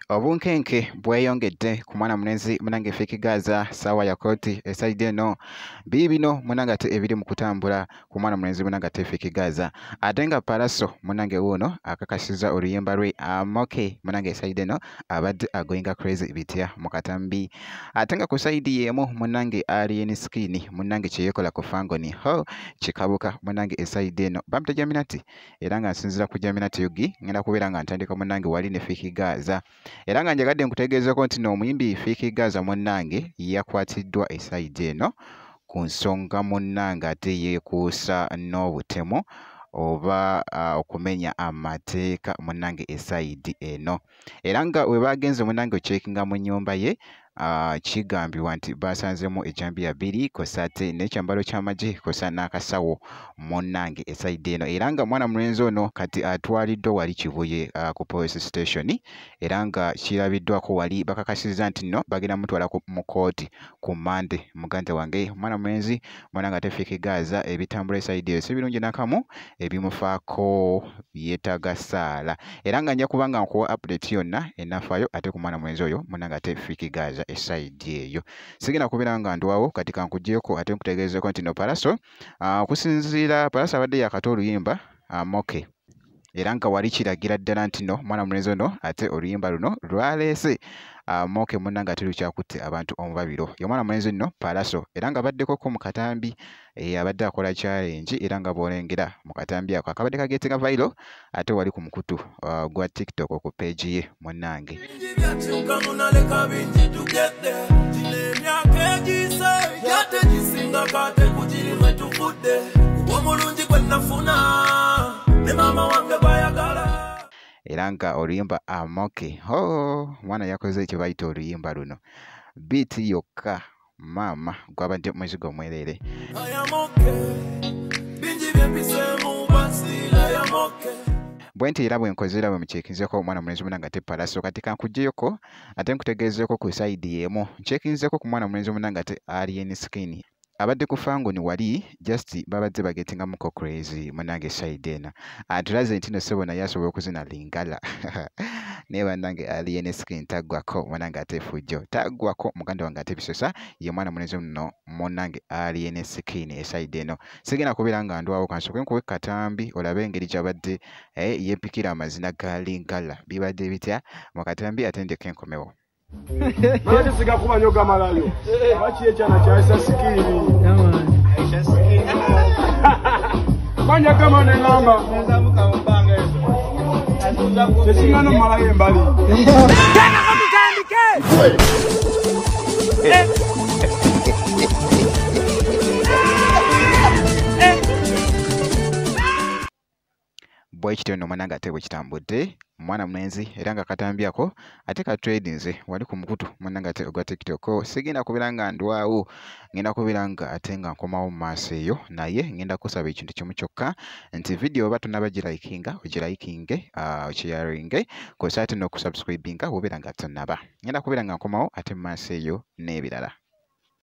Obunkenke bweyongedde ku mwana mulenzi munange Fiki Gaza sawa ya koti esaide eno bibino munanga te ebiri mu kutambula ku mwana mulenzi munanga te Fiki Gaza atenga Palaso munange wuno akakasiza oluyimba lwe Amoke munange esaide eno abadde agoinga crazy bitya mu katambi atenga ku side yemu munange Alien Skin munange kyeyekola ku fangoni ho kikabuka munange esaide eno bamta Jaminati era nga nsinzira ku Jaminati yugi ngenda kubeera nga ntandika munange wali ne Fiki Gaza era nga njagadde nkutegeezeko nti n'omuyimbi Fiki Gaza munnange yakwatiddwa esaidi eno ku nsonga munnange ate yeekuusa n'obutemu oba okumenya amateeka munnange esaidi eno era nga we bagenze munnange ocekinga mu nnyumba ye kigambibwa nti basanzemu ejambiya bbiri kosa ate n'ekyambalo ky'amagye kosa n'akasawo munnange esaidi eno era nga mwana mulenzi ono kati atwaliddwa wali Kibuye ku police station era nga kirabiddwako wali bakakasizza nti nno bagenda mutwala mu kooti ku Monday muganda wange mwana mulenzi mwananga ate Fiki Gaza ebitambula esaidi eyo si birungi nakamu ebimufaako yeetaaga saala era nga nja kubanga nkuwa update yonna enafaayo ate ku mwana mulenzi oyo mwananga ate Fiki Gaza esaidi eyo sigenda kubeera nga ndwawo kati kankugyeko ate nkutegeezeko nti no Palaso okusinziira Palaso abadde yakata oluyimba Amoke era nga wali kiragira ddala nti no mwana mulenzi ono ate oluyimba luno lwaleese Amoke munnange ate lukyakutte abantu omubabiro ye mwana mulenzi nno Palaso era nga baddekoko mu katambi abadde akola challenge era nga bwolengera mu katambi ako akabadde kageetenga viral ate wali ku mukutu gwa TikTok ku page ye munnange era nga oluyimba Amoke mwana yakoze ekyo bayita oluyimba luno biiti yokka maama gwabadde muzigo mwerere bwenti era bwenkozera bwe mukyekinzeko omwana mulenzi munange ate Palaso kati kankugyeko ate nkutegeezeko ku saidi yemu nkyekinzeko ku mwana mulenzi munange ate Alien Skin abadde ku fangoni wali just babadde bagetingamuko crazy munange side eno atulaze nti no sebo naye asobola okuzina Lingala naye bannange Alien Skin taggwako munange ate Fujjo taggwako muganda wange ate Bisosa ye mwana mulenzi nno munange Alien Skin eside eno sigenda kubeera nga ndwawo kansooke nkuwe katambi olabe engeri gyabadde yeepikira amazina ga Lingala bibadde bitya mu katambi ate ndeke enkomewo Maji siga kuba nyoga malayo. Bachi echana cha Aisha Skini. Aisha Skini. Banya kama ne ngamba. Nzamuka mbanga hizo. Sesingano malayo mbali. Tena kamutandike. Boy kitono mwananga ate bwe kitambudde mwana mulenzi era nga katambyako ate ka tradinze wali ku mukutu mwananga ate ogwa TikTok sigenda kubeera nga ndwawo ngenda kubeera nga ate nga nkomawo mu maaso eyo naye ngenda kusaba ekintu kimu kyokka nti video oba tonabagirayikinga ogirayikinge okyaringe kosa ate n'okusubscribinga wobeera nga tonaba ngenda kubeera nga nkomawo ate mu maaso eyo n'ebirala